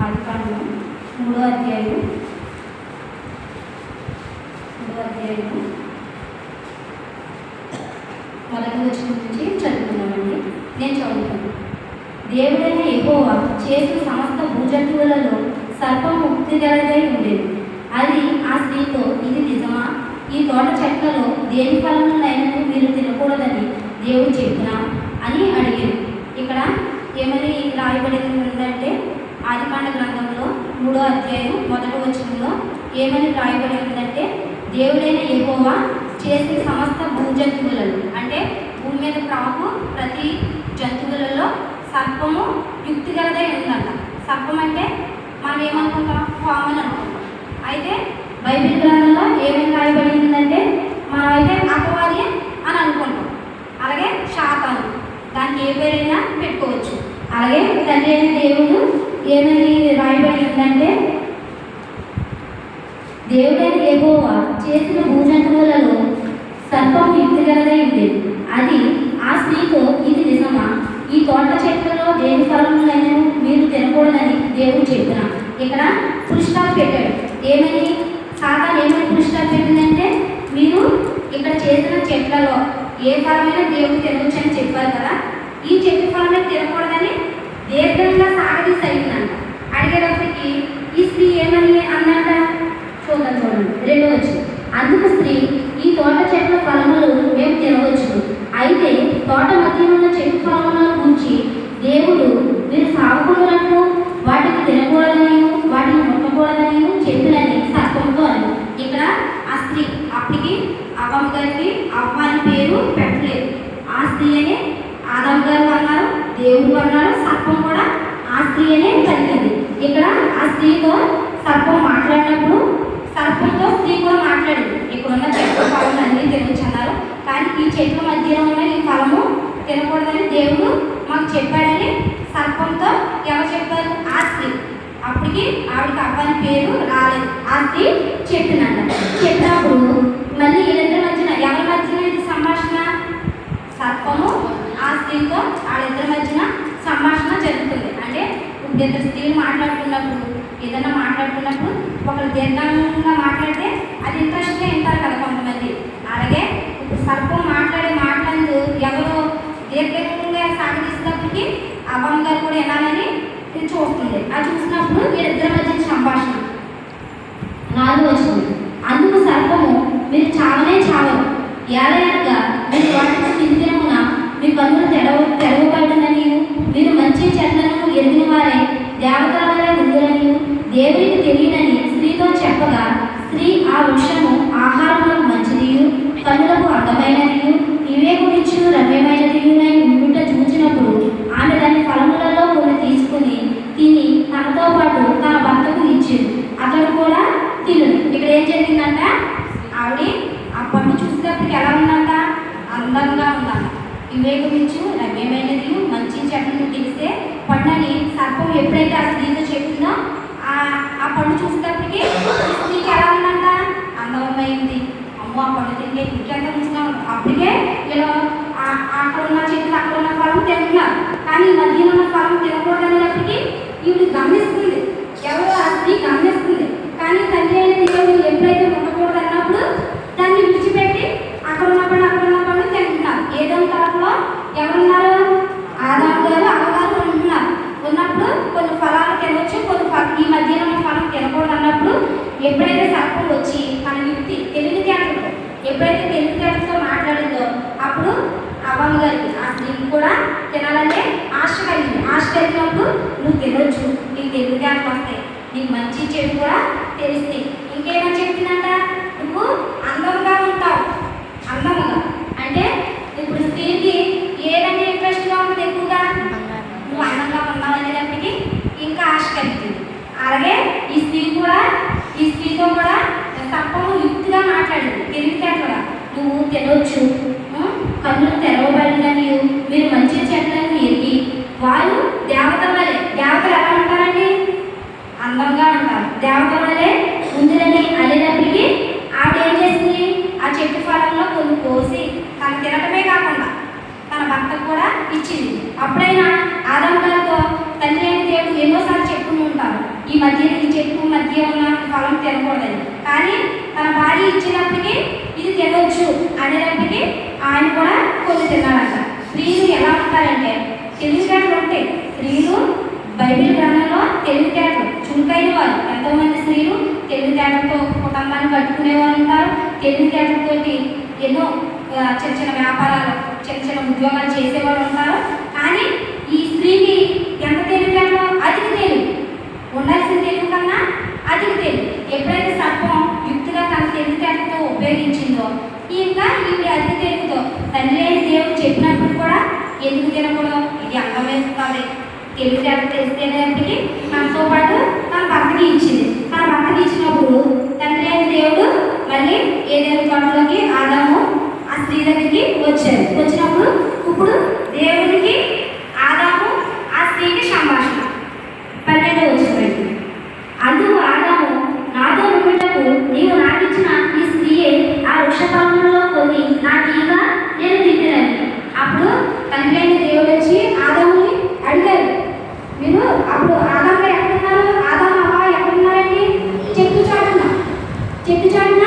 ఆదికాండం 3వ అధ్యాయం 1వ వచనం నుంచి చదువుతున్నామండి. నేను చదువుతాను. దేవుడైన యెహోవా చేసిన సమస్త భూజంతువులలో సర్పం ముక్తి గలదై ఉండేది. అది ఆ స్త్రీతో, ఇది నిజమా? ఈ తోట చెట్లలో దేని ఫలములైనను మీరు తినకూడదని దేవుడు చెప్పినా అని అడిగారు. ఇక్కడ ఏమని రాయబడింది ఉందంటే, ఆదికాండ గ్రంథంలో 3వ అధ్యాయం 1వ వచనంలో ఏమని రాయబడి ఉందంటే, దేవుడైన యెహోవా చేసిన సమస్త భూజంతువులలో, అంటే భూమి మీద ప్రాకు ప్రతి జంతువులలో సర్పము యుక్తిగలదై ఉందంట. సర్పం అంటే మనం ఏమనుకుంటాం? పాము అని అనుకుంటాం. అయితే బైబిల్ గ్రంథంలో ఏమేమి రాయబడి ఉందంటే, మనం అయితే అపవాది అని అనుకుంటాం. అలాగే శాతాను, దానికి ఏ పేరైనా పెట్టుకోవచ్చు. అలాగే తండ్రి అయిన దేవుడు ఏమని రాయబడి ఉందంటే, దేవుడైన యెహోవా చేసిన భూజంతువులలో సర్పం యుక్తిగలదై ఉండేది. అది ఆ స్త్రీతో, ఇది నిజమా? ఈ తోట చెట్లలో దేని ఫలములైనను మీరు తినకూడదని దేవుడు చెప్పిన. ఇక్కడ పురుషాలు పెట్టాడు. ఏమని సాతాను ఏమని పురుషాలు పెట్టిందంటే, మీరు ఇక్కడ చేసిన చెట్లలో ఏ ఫలమైనా దేవుడు తినవచ్చు అని చెప్పారు కదా, ఈ చెట్టు ఫలమే తినకూడదని దీర్ఘంగా సాగదీసి అడిగిందంట. అడిగేటప్పటికి ఈ స్త్రీ ఏమని అన్నట చూడండి. 2వ వచనం. అందుకు స్త్రీ, ఈ తోట చెట్ల ఫలములు మేము తినవచ్చు, అయితే తోట మధ్య ఉన్న చెట్టు ఫలములను గురించి దేవుడు మీరు సాగుకున్నట్లు వాటిని తినకూడదని వాటిని ముట్టకూడదని చెప్పినని సర్పంతో అని. ఇక్కడ ఆ స్త్రీ, అప్పటికి అవ్వమ్మ గారికి అవ్వ అని పేరు పెట్టలేదు. ఆ స్త్రీ అనే ఆదమ్మ గారు అన్నారు, దేవుడు అన్నారు, సర్పం కూడా ఆ స్త్రీ అనే కలిగింది. ఇక్కడ ఆ స్త్రీతో సర్పం మాట్లాడినప్పుడు సర్పంతో స్త్రీ కూడా మాట్లాడింది. ఇక్కడున్న చెట్ల ఫలం అన్నీ తినవచ్చు అన్నారు, కానీ ఈ చెట్ల మధ్యలో ఉన్న ఈ ఫలము తినకూడదని దేవుడు మాకు చెప్పాడని సర్పంతో ఎవరు చెప్పారు? ఆ స్త్రీ. అప్పటికి ఆవిడకి అవ్వని పేరు రాలేదు. ఆ స్త్రీ చెప్పినంట. చెప్పినప్పుడు మళ్ళీ వీళ్ళిద్దరి మధ్యన, ఎవరి మధ్యన ఇది సంభాషణ? సర్పము ఆ స్త్రీతో వాళ్ళిద్దరి మధ్యన సంభాషణ జరుగుతుంది. అంటే ఇద్దరు స్త్రీలు మాట్లాడుతున్నప్పుడు, ఏదైనా మాట్లాడుతున్నప్పుడు ఒకరు దీర్ఘంగా మాట్లాడితే అది ఇంట్రెస్ట్గా వింటారు కదా కొంతమంది. అలాగే ఇప్పుడు సర్పం మాట్లాడే మాట్లాడు ఎవరు దీర్ఘంగా సాగదీసినప్పటికీ అవ్వమ్మ గారు కూడా వినాలని చూస్తుంది. అది చూసినప్పుడు వీళ్ళిద్దరి మధ్య సంభాషణ. 4వ వచనం. అందుకు సర్పము, మీరు చావనే చావరు, ఏలయనగా మీరు వాటిని తిందినమున మీ కన్నులు తెరవబడినని, మీరు మంచి చెట్లను ఎరిగిన వారే దేవతల వలె ఉందిరని దేవునికి తెలియనని స్త్రీతో చెప్పగా, స్త్రీ, ఆ వృక్షము ఆహారములకు మంచిదియు కన్నులకు అందమైనదియు వివేకమిచ్చు రమ్యమైనదియునై ఉండుట చూచినప్పుడు ఆమె దాని ఫలములలో కొన్ని తీసుకుని తిని తనతో పాటు తన భర్తకు ఇచ్చింది, అతడు కూడా తిను. ఇక్కడ ఏం జరిగిందంట? ఆవిడ ఆ పండు చూసినప్పటికి ఎలా ఉందంట? అందంగా ఉందంట. వివేకమిచ్చు రమ్యమైనది మంచి చెట్లను తెలిసే పండుని సర్పం ఎప్పుడైతే ఆ స్త్రీతో చెప్పిందో ఆ పండు చూసేటప్పటికి స్త్రీకి ఎలా ఉందంట? అందమైంది. అమ్మో, ఆ పండు తింటే ఇంకెంత రుచిగా ఉంది. అప్పటికే ఇలా అక్కడ ఉన్న చెట్లు, అక్కడ ఉన్న ఫలం తింటున్నారు, కానీ మధ్యలో ఉన్న ఫలం తినకూడదనేటప్పటికి ఈవిడ గమనిస్తుంది. ఎవరో ఆ స్త్రీ గమనిస్తుంది. కానీ తండ్రి అయిన దేవుడు ఎప్పుడైతే ఉండకూడదు అన్నప్పుడు దాన్ని విడిచిపెట్టి అక్కడ ఉన్న పండు తింటున్నారు. ఏదో తరపులో ఎవరున్నారు? ఆదాము గారు, అవ్వగారు ఉంటున్నారు. ఉన్నప్పుడు కొన్ని ఫలాలు తినవచ్చు, ఈ మధ్యలో ఉన్న ఫలం తినకూడదు అన్నప్పుడు ఎప్పుడైతే సర్పం వచ్చి మన యుక్తి తెలివితేటలతో ఎప్పుడైతే తెలివితేటలతో మాట్లాడిందో అప్పుడు అవ్వమ్మ గారికి, ఆ స్త్రీకి కూడా తినాలంటే ఆశ కలిగింది. ఆశ కలిగినప్పుడు నువ్వు తినవచ్చు, నీకు తెలివితేటలు వస్తాయి, నీకు మంచి చెడు కూడా తెలిస్తే. ఇంకేమని చెప్పిందంట? నువ్వు అందంగా ఉంటావు. అందంగా అంటే ఇప్పుడు స్త్రీకి ఏదంటే ఇంట్రెస్ట్గా ఉంటుంది ఎక్కువగా? నువ్వు అందంగా ఉన్నావు అనేటప్పటికి ఇంకా ఆశ కలుగుతుంది. అలాగే ఈ స్త్రీతో కూడా సర్పము యుక్తిగా మాట్లాడింది, తెలివితేటలుగా. నువ్వు తినవచ్చు, కన్నులు తెరవబడినని మీరు మంచి చెట్లను ఎరిగి, వారు దేవతల వలె. దేవతలు ఎలా ఉంటారండి? అందంగా ఉంటారు. దేవతల వలె ఉందిరని అనేటప్పటికీ ఆవిడ ఏం చేసింది? ఆ చెట్టు ఫలంలో కొన్ని కోసి తను తినటమే కాకుండా తన భర్తకు కూడా ఇచ్చింది. అప్పుడైనా ఆదాము గారితో తండ్రి అయిన దేవుడు ఎన్నోసార్లు చెప్పుకుంటూ ఉంటారు, మధ్య ఈ చెట్టు మధ్య ఉన్న ఫలం తినకూడదని. కానీ తన భార్య ఇచ్చినప్పటికీ ఇది తినవచ్చు అనేటప్పటికీ ఆయన కూడా కొన్ని తిన్నాడంట. స్త్రీలు ఎలా ఉంటారంటే తెలివితేటలు ఉంటాయి. స్త్రీలు బైబిల్ గ్రంథంలో తెలివితేటలు చురుకైన వారు. ఎంతోమంది స్త్రీలు తెలివితేటలతో కుటుంబాన్ని కట్టుకునేవారు ఉంటారు. తెలివితేటలతోటి ఎన్నో చిన్న చిన్న వ్యాపారాలు చిన్న చిన్న ఉద్యోగాలు చేసేవారు ఉంటారు. కానీ ఈ స్త్రీకి ఎంత తెలివితేటలో అధిక తెలివి, ఉండాల్సిన తెలివి కన్నా అధిక తెలివి. ఎప్పుడైతే సర్పం యుక్తిగా తన తెలివితేటలతో ఉపయోగించిందో ఇంకా ఈవిడ అధిక తెలివితో తండ్రి అయిన దేవుడు చెప్పినప్పుడు కూడా ఎందుకు తినకూడదు, ఇది అర్థమవుతుంది తెలివితేట తెలిస్తేనేప్పటికీ తనతో పాటు తన భర్తకి ఇచ్చింది. తన భర్తకి ఇచ్చినప్పుడు తండ్రి అయిన దేవుడు మళ్ళీ ఏదైనా తోటలోకి ఆదాము ఆ స్త్రీ దగ్గరికి వచ్చారు. వచ్చినప్పుడు ఇప్పుడు దేవుడికి ఆదాము ఆ స్త్రీకి సంభాషణ 12వ వచనం. అందుకు ఆదాము నాతో నుండుటకు నీవు నాకిచ్చిన ఈ స్త్రీయే ఆ వృక్షఫలములలో కొన్ని నాకీగా నేను తింటున్నాను. అప్పుడు తండ్రి అయిన దేవుడు వచ్చి ఆదాముని అడిగారు, మీరు అప్పుడు ఆదాము గారు ఎక్కడున్నారు? ఆదాము అవ్వ ఎక్కడున్నారండి? చెట్టు చాటున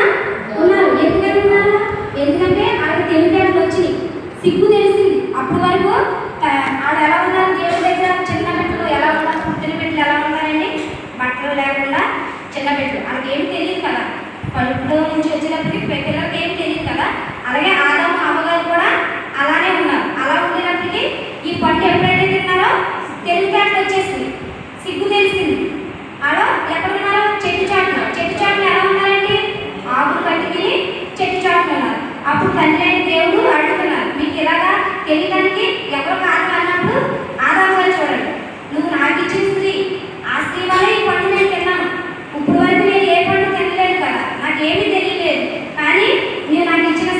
ఉన్నారు. ఎందుకని ఉన్నారు? ఎందుకంటే ఆవిడ తెలివితేటలు వచ్చినాయి, సిగ్గు తెలిసింది. అప్పటి వరకు ఆవిడ ఎలా ఉన్నారు? దేవుడి దగ్గర చిన్న బిడ్డలు ఎలా ఉన్నారు? పుట్టిన బిడ్డలు ఎలా ఉన్నారండి? బట్టలు లేకుండా చిన్న బిడ్డలు. వాళ్ళకి ఏమి తెలియదు కదా, కడుపులో నుంచి వచ్చినప్పటికీ పిల్లలకి ఏమి తెలియదు కదా. అలాగే ఆదాము అవ్వగారు కూడా అలానే ఉన్నారు. అలా ఉండేటప్పటికీ ఈ పండు ఎప్పుడైతే తిన్నారో తెలివితేటలు వచ్చేసింది, సిగ్గు తెలిసింది. ఆడో ఎక్కడున్నారో? చెట్టు చాటున ఎలా ఉన్నారండి? ఆకులు కట్టుకుని చెట్టు చాటున ఉన్నారు. అప్పుడు తండ్రి అయిన దేవుడు అడుగుతున్నారు, మీకు ఇలాగా తెలియడానికి ఎవరు కారణం అన్నప్పుడు ఆదాము గారు చూడండి, నువ్వు నాకు ఇచ్చిన స్త్రీ, ఆ స్త్రీ వల్ల ఈ పండు నేను తిన్నాను. ఇప్పుడు వరకు నేను ఏ పండు తినలేదు కదా, నాకేమీ తెలియలేదు. కానీ నేను నాకు ఇచ్చిన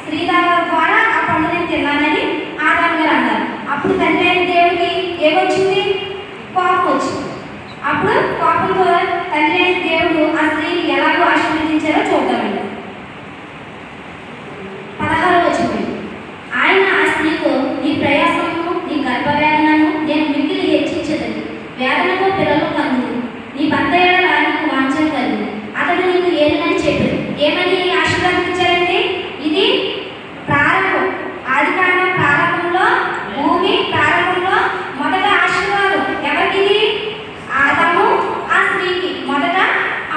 స్త్రీ ద్వారా ఆ పండు నేను తిన్నానని ఆదాము గారు అన్నారు. అప్పుడు తండ్రి అయిన దేవుడికి ఏమొచ్చింది? కోపం వచ్చింది. అప్పుడు కోపంతో తండ్రి అయిన దేవుడు ఆ స్త్రీని ఎలాగో ఆశీర్వదించారో చూద్దామండి. 16వ వచనం. ఆయన ఆ స్త్రీతో నీ ప్రయాసమును నీ గర్భవేదనను నేను మిక్కిలి హెచ్చించదని, వేదనతో పిల్లలు కందు, నీ భర్త ఏడల నీకు వాంఛన కలిగి అతడు నీకు ఏమని చెప్పాడు. ఏమని ఆశీర్వదించారంటే ఇది ప్రారంభం. ఆదికాండం ప్రారంభంలో, భూమి ప్రారంభంలో మొదట ఆశీర్వాదం ఎవరికి? ఆదాము ఆ స్త్రీకి మొదట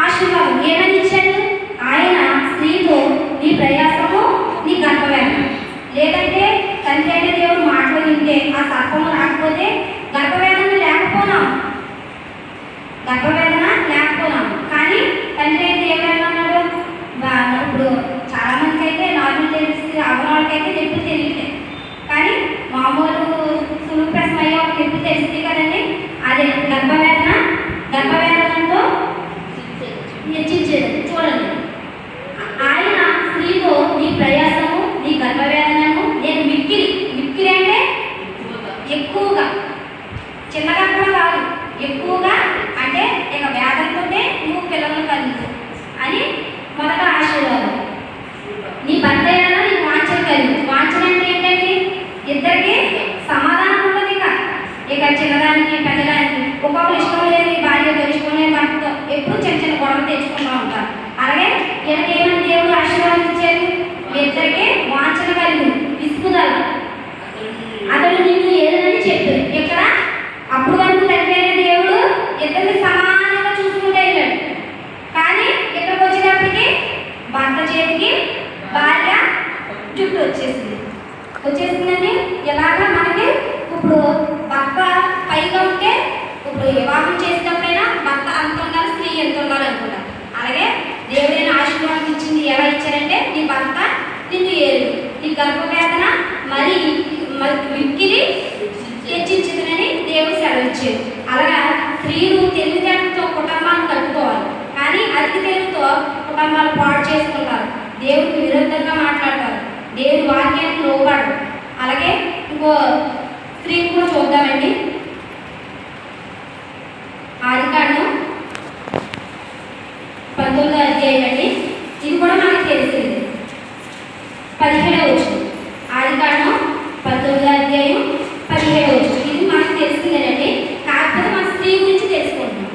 ఆశీర్వాదం ఏమని ఇచ్చాడు? ఆయన స్త్రీతో నీ ప్రయాసము నీ గర్భవేదన. లేదంటే తండ్రి అయిన దేవుడు మాటలు వింటే ఆ సర్పము రాకపోతే గర్భవేదన లేకపోనాం. కానీ తండ్రి అయిన దేవుడు ఏమన్నాడు? ఇప్పుడు చాలా మందికి అయితే నార్మల్ తెలిసి అవ్వనోళ్ళకైతే నొప్పులు తెలియట్లేదు. కానీ మామూలు సులువు ప్రశ్న అయ్యే ఒక నొప్పి తెలిసింది కదండి. అదే గర్భవేదనతో హెచ్చించేది. చూడండి, ఆయన స్త్రీతో నీ ప్రయాసము నీ గర్భవేదనను నేను మిక్కిలి అంటే ఎక్కువగా, చిన్నగా కూడా కాదు, ఎక్కువగా అంటే ఇక వేదనతోనే నువ్వు పిల్లలను కలిగి అని మొదట ఆశీర్వాదం. నీ భర్త ఏదైనా నీకు వాంఛన కలిగి. వాంఛన అంటే ఏంటండి? ఇద్దరికి సమాధానం ఉండదు. ఇక చిన్నదానికి పెద్దదానికి ఒక్కొక్కరు ఇష్టం లేని భార్యతో, ఇష్టం లేని భర్తతో ఎప్పుడు చిన్న చిన్న గొడవలు తెచ్చుకుంటూ ఉంటారు. అలాగే ఏమైనా దేవుడు ఆశీర్వాదించేది మీ ఇద్దరికి వాంఛన కలిగి విసుగుదల. అతడు నిన్ను ఏదని చెప్పాడు ఇక్కడ. అప్పుడు వరకు తండ్రి అయిన దేవుడు ఇద్దరిని సమానంగా చూసుకుంటూ వెళ్ళాడు. కానీ ఇక్కడికి వచ్చేటప్పటికి భర్త చేతికి భార్య జుట్టు వచ్చేసిందండి. ఎలాగా మనకి ఇప్పుడు భర్త పైగా ఉంటే ఇప్పుడు వివాహం చేసినప్పుడైనా భర్త అంత ఉండాలి, స్త్రీ ఎంత ఉండాలి అనుకుంటారు. అలాగే దేవుడైన ఆశీర్వాదం ఇచ్చింది. ఎలా ఇచ్చారంటే నీ భర్త నిన్ను ఏడు, నీ గర్భవేదన మరి మిక్కిలి హెచ్చించిందని దేవుడు సెలవిచ్చాడు. అలాగా స్త్రీలు తెలివితేటలతో కుటుంబాన్ని కట్టుకోవాలి. కానీ అధిక తెలివితో కుటుంబాలు పాడు చేసుకుంటారు, దేవుడికి విరుద్ధంగా మాట్లాడతారు, దేవుడి వాక్యానికి లోబడరు. అలాగే ఇంకో స్త్రీని కూడా చూద్దామండి. ఆదికాండం 19వ అధ్యాయం అండి. ఇది కూడా మనకు తెలిసింది. 17వ వచనం. ఆదికాండం 19వ అధ్యాయం 17వ వచనం. ఇది మనకు తెలిసిందేనండి. కాకపోతే మన స్త్రీ గురించి తెలుసుకుంటున్నాం.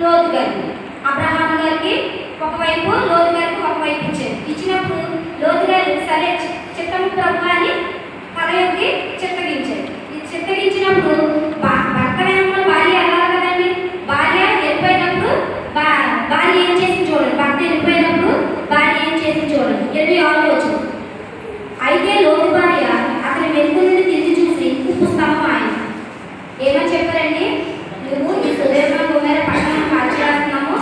లోతు గారికి. అబ్రహాం గారికి ఒకవైపు, లోతు గారికి ఒకవైపు ఇచ్చారు. ఇచ్చినప్పుడు లోతు గారు సరే చిత్తము ప్రభు అని తలయొక్కి చిత్తగించారు. చిత్తగించినప్పుడు భర్త వెనకాల భార్య వెళ్ళాలి కదండి. భార్య వెళ్ళిపోయినప్పుడు భార్య ఏం చేసి చూడండి. భర్త వెళ్ళిపోయినప్పుడు భార్య ఏం చేసి చూడండి. 26వ వచనం. అయితే లోతు భార్య అతని వెనుక నుండి తిరిగి చూసి ఉప్పు స్తంభం ఆయన ఏమని చెప్పారండి? నువ్వు ఈ సుధర్మ కుమార పట్టణం కాల్చేస్తున్నాము,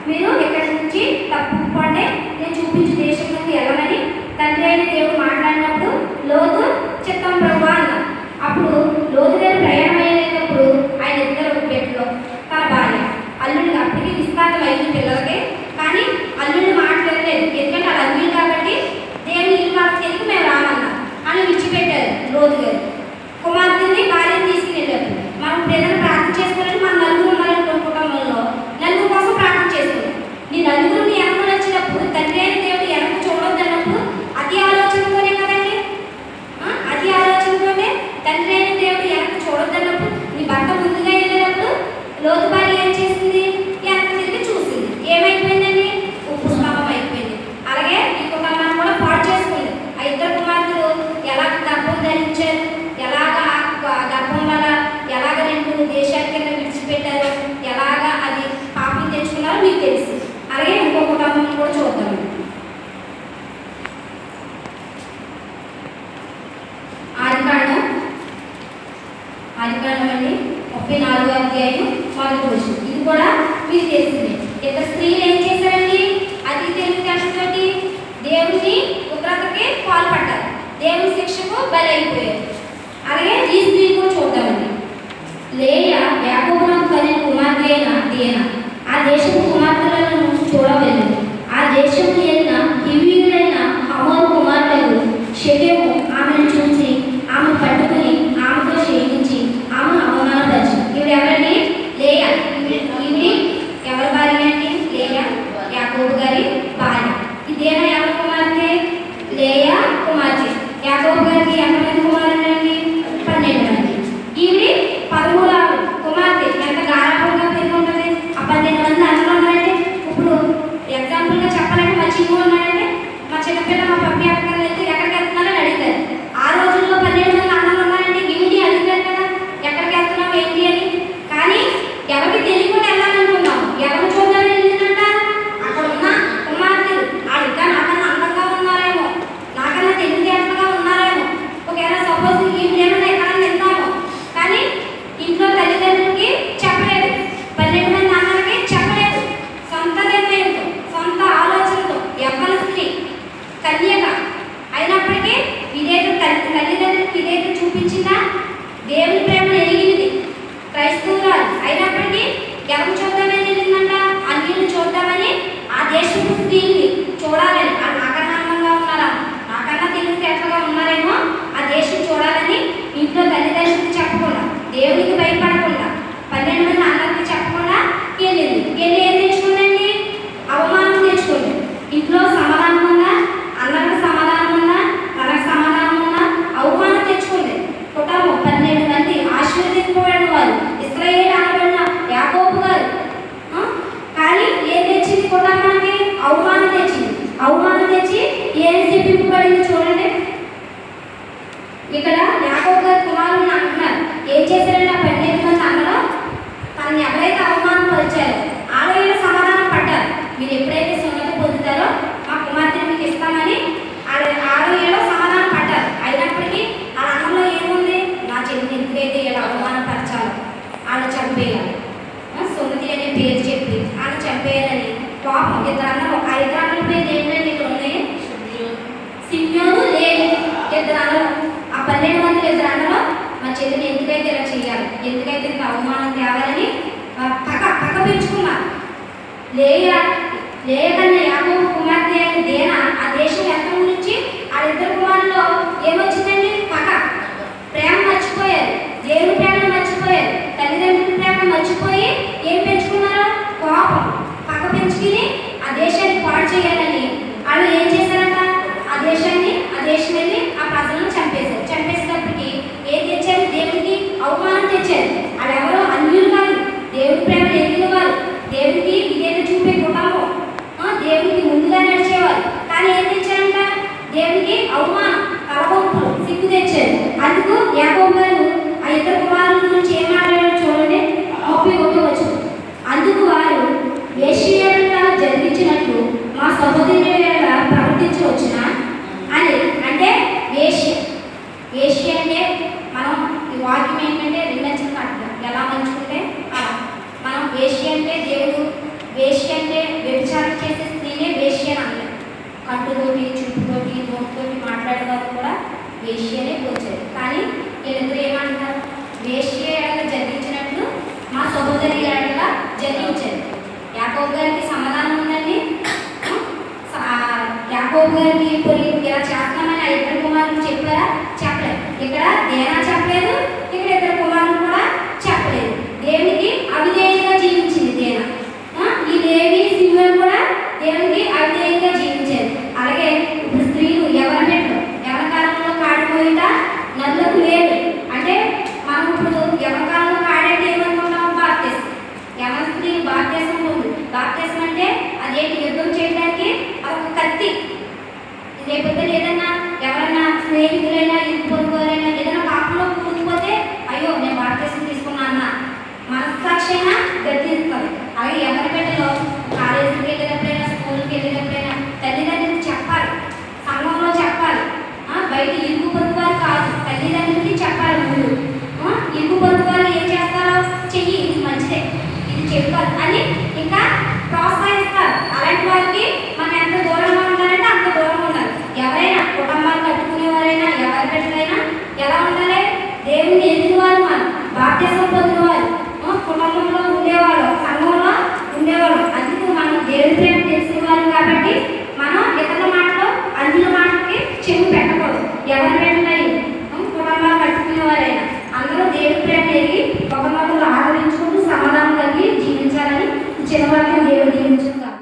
మీరు ఇక్కడి నుంచి తప్పుకోండి, నేను చూపించు దేశంలోకి వెళ్ళమని తండ్రి అయిన దేవుడు మాట్లాడినప్పుడు లోతు చిత్తం ప్రభు అన్నారు. అప్పుడు లోతు గారు ప్రయాణం అయ్యేటప్పుడు ఆయన ఇద్దరు పెట్టిలో తన భార్య అల్లుడికి అప్పటికి విస్తారం అయింది పిల్లలకి, కానీ అల్లుడిని మాట్లాడలేదు. ఎందుకంటే అది అల్లుడు కాబట్టి దేవుని ఇల్లు వాళ్ళకి తెలిసి మేము రామన్నారు అని విడిచిపెట్టారు లోతు గారు. కుమార్తెని భార్యను తీసుకుని వెళ్ళారు. మనం ఏదైనా ప్రార్థన చేసుకోవాలని మన నలుగురు ఉన్నారని కుటుంబంలో నలుగురు కోసం ప్రార్థన చేసుకున్నాం. నీ నలుగురిని వెనక వచ్చినప్పుడు తండ్రి అయిన దేవుడు వెనక చూడొద్దు అన్నప్పుడు అతి ఆలోచనతోనే కదండి. అతి ఆలోచనతోనే తండ్రి అయిన దేవుడు వెనక చూడొద్దు అన్నప్పుడు నీ భర్త ముందుగా వెళ్ళినప్పుడు లోతు భార్య ఏం చేసింది? వెనక తిరిగి చూసింది. ఏమైపోయిందండి? ఉప్పు స్తంభం అయిపోయింది. అలాగే ఈ కుటుంబాన్ని కూడా పాడు చేసుకుంది. ఆ ఇద్దరు కుమార్తెలు ఎలా గర్భం ధరించారు, ఎలాగా గర్భం వల్ల ఎలాగ 2 దేశాల కింద విడిచిపెట్టారో, ఎలాగా అది పాపం తెచ్చుకున్నారో మీకు తెలుసు. అలాగే ఇంకో కుటుంబం కూడా చూద్దాం. ఆదికాండం అండి 34వ అధ్యాయం 1వ వచనం. ఇది కూడా మీకు తెలిసిందే. ఇద్దరు స్త్రీలు ఏం చేశారండి? అతి తెలివితేటతోటి దేవుని ఉగ్రతకి పాల్పడ్డారు, దేవుని శిక్షకు బలైపోయారు. అలాగే ఈ స్త్రీ కూడా చూద్దామండి. లేయా యాకోబునకు కలిగిన కుమార్తె అయిన దీనా ఆ దేశపు కుమార్తెలను చూడవెళ్ళింది. ఆ దేశపు వెళ్ళిన హివ్వీయుడైన హమోరు కుమార్తెలు షెకెము ఆమెను చూసి ఆమెను పట్టుకుని ఆమెతో క్షేమించి ఆమెను అవమానపరిచింది. ఇవి ఎవరండి? లేయా. ఇవి ఎవరి భార్య అండి? లేయా యాకోబు గారి భార్య. ఇదేనా ఎవరి కుమార్తె? లేయా కుమార్తె. యాకోబు గారికి ఎంతమంది కుమారులు అండి? 12 మంది. ఈవిడి 13వ కుమార్తె. ఎంత గారాభంగా పెరిగి ఉంటుంది. ఆ 12 మంది అందులో ఉన్నారంటే ఇప్పుడు ఎగ్జాంపుల్గా చెప్పాలంటే మా చిన్న ఉన్నాడంటే మా చిన్నపిల్ల మా పప్పి అక్కడ వెళ్తే ఎక్కడికి వెళ్తున్నారని అడుగుతారు. ఆ రోజుల్లో 12 మంది అన్నలు ఉన్నారంటే ఈవిడి అడుగుతారు కదా ఎక్కడికి వెళ్తున్నావు ఏంటి అని. కానీ ఎవరికి తెలియకుండా వెళ్ళాలనుకున్నాం. ఎవరు చూద్దామని వెళ్ళిందంట? అక్కడ ఉన్న కుమార్తెలు ఇంకా నాకన్నా అందంగా ఉన్నారేమో, నాకన్నా తెలివితేటలుగా ఉన్నారేమో. ఒకవేళ సపోజ్ ఈవిడేమన్నా ఎక్కడన్నా వెళ్తాము, కానీ ఇంట్లో తల్లిదండ్రులకి చెప్పలేదు, 12 మంది అన్నలకి చెప్పలేదు. సొంత నిర్ణయంతో, సొంత ఆలోచనతో ఎవ్వరి స్త్రీ కన్యక అయినప్పటికీ తల్లిదండ్రులకి విధేయత చూపించిందా? దేవుని ప్రేమను ఎరిగింది. క్రైస్తవురాలు అయినప్పటికీ ఎవరు చూద్దామని వెళ్ళిందంట? అన్యులు చూద్దామని, ఆ దేశపు స్త్రీని చూడాలని. నాకన్నా అందంగా ఉన్నారా, నాకన్నా తెలివితేటలుగా ఉన్నారేమో, ఆ దేశం చూడాలని ఇంట్లో తల్లిదండ్రులకు చెప్పకుండా, దేవునికి భయపడకుండా, 12 మంది అన్నలకి చెప్పకుండా వెళ్ళింది. వెళ్ళి ఏం తెచ్చుకుందండి? అవమానం తెచ్చుకుంది. ఇంట్లో సమాధానం ఉందా? అన్నలకు సమాధానం ఉందా? తనకు సమాధానం ఉందా? అవమానం తెచ్చుకుంది. కుటుంబం 12 మంది ఆశీర్వదింపబడిన వారు, ఇశ్రాయేలు అనబడిన యాకోబు గారు. కానీ ఏం తెచ్చింది? కుటుంబానికి అవమానం తెచ్చింది. అవమానం తెచ్చి ఏం చెప్పింపబడింది చూడండి. ఇక్కడ యాకోబు గారు కుమారుని అంటున్నారు. ఏం చేశారంటే ఆ 12 మంది అన్నలో తనని ఎవరైతే అవమానం పరిచారో ఆలయంలో సమాధానం పడ్డారు. మీరు ఎప్పుడైతే సున్నత పొందుతారో మా కుమార్తెని మీకు ఇస్తామని ఆలయంలో సమాధానం పడ్డారు. అయినప్పటికీ ఆ అన్నంలో ఏముంది? నా చెల్లిని ఎందుకైతే ఇలా అవమానపరచాలో ఆయన చంపేయాలి, సున్నతి అనే పేరు చెప్పి ఆయన చంపేయాలని పాపం. ఇద్దరు అన్నలు, ఆ ఇద్దరు అన్నల పేరు ఏంటంటే ఇక్కడ ఉన్నాయి, సిమ్యోను, లేవి. ఇద్దరు అన్నలు, ఆ 12 మంది ఇద్దరు అన్నలు మా చెల్లిని ఎందుకైతే ఇలా చేయాలి, ఎందుకైతే ఇంత అవమానం తేవాలని పక్క పెంచుకున్నారు. లేకన్నా యాకోబు కుమార్తె అయిన దీనా ఆ దేశం ఎంత నుంచి ఆ ఇద్దరు కుమారుల్లో ఏమొచ్చిందండి? ప్రేమ మర్చిపోయారు, దేవుని ప్రేమ మర్చిపోయారు, తల్లిదండ్రుల ప్రేమ మర్చిపోయి ఏం పెంచుకున్నారు? కోపం. పక్క పెంచుకుని ఆ దేశాన్ని పాడు చేయాలని వాళ్ళు ఏం చేశారంట? ఆ దేశం వెళ్ళి ఆ ప్రజలను చంపేశారు. చంపేసేటప్పటికి ఏం తెచ్చారు? దేవునికి అవమానం తెచ్చారు. వాళ్ళు ఎవరో అన్యులు కాదు, దేవుని ప్రేమ ఎరిగిన వారు, దేవుని సహోదరి ప్రవర్తించవచ్చున అని అంటే వేశ్య. వేశ్య అంటే మనం ఈ వాక్యం ఏంటంటే రెండంచులు కట్టడం, ఎలా మంచుకుంటే అలా. మనం వేశ్య అంటే దేవుడు, వేశ్య అంటే వ్యభిచారం చేసే స్త్రీనే వేశ్య అని అనలేదు. కట్టుతోటి చూపుతోటి నోటితోటి మాట్లాడేవారు కూడా వేశ్యనే పోల్చారు. కానీ వీళ్ళిద్దరు ఏమంటారు? వేశ్య ఎడల జరిగించినట్లు మా సహోదరి ఎడల జరిగించారు. యాకోబు గారికి సమాధానం ఉందండి. యాకోబు గారికి ఇప్పుడు ఇలా చేస్తామని ఆ ఇద్దరు కుమారులు చెప్పారా? చెప్పలేదు. ఇక్కడ దేనా చెప్పలేదు, ఇక్కడ ఇద్దరు కుమారులు కూడా చెప్పలేదు. దేవునికి అవిధేయంగా జీవించింది దేనా. ఈ లేవి సింహం కూడా దేవునికి అవిధేయంగా జీవించారు. అలాగే ఇప్పుడు స్త్రీలు ఎవరి పెట్టు ఎవరి కాలంలో కాడిపోయిట నదులకు లేదు అంటే మనం ఇప్పుడు ఎవరి కాలంలో కాడంటే ఏమనుకుంటాం? బాప్తిసం. ఎవరి స్త్రీ బాప్తిసం ఉంది. బాప్తిసం అంటే అదేంటి? యుద్ధం చేయడానికి ఒక కత్తి. లేకపోతే ఏదన్నా ఎవరైనా స్నేహితులైనా ఇరుగు పొరుగువారైనా ఏదైనా పాపంలో కూలిపోతే అయ్యో నేను బాప్తిసం తీసుకున్నా అన్న మనస్సాక్షి అయినా గర్తిస్తుంది. అలాగే ఎవరి బిడ్డలో కాలేజీకి వెళ్ళినప్పుడైనా స్కూల్కి వెళ్ళినప్పుడైనా తల్లిదండ్రులకు చెప్పాలి, సంఘంలో చెప్పాలి. బయట ఇరుగు పొరుగు వారు కాదు, తల్లిదండ్రులకి చెప్పాలి. ముందు ఇరుగు పొరుగు వారు ఏం చేస్తారో చెయ్యి, ఇది మంచిదే, ఇది చెప్పాలి అని ఇంకా ప్రోత్సహిస్తారు. అలాంటి వారికి మనం ఎంత దూరంగా ఉండాలంటే అంత దూరంగా ఉండాలి. ఎవరైనా కుటుంబాలు కట్టుకునేవారైనా ఎవరి బిడ్డలైనా ఎలా ఉండాలి? దేవుని ఎదిగినవారు, మనం బాప్తిసం పొందినవారు, కుటుంబంలో ఉండేవాళ్ళు, సంఘంలో ఉండేవాళ్ళు. అందుకు మనం దేవుని ప్రేమ తెలిసేవారు కాబట్టి మనం ఇతరుల మాటలు అన్యుల మాటలకి చెవి పెట్టకూడదు. ఎవరి బిడ్డలై కుటుంబాలు కట్టుకునేవారైనా అందరూ దేవుని ప్రేమ ఎరిగి ఒకరినొకరు ఆదరించుకుంటూ సమాధానం కలిగి జీవించాలని చిన్నవాళ్ళని దేవుడు దీవించుకుంటారు.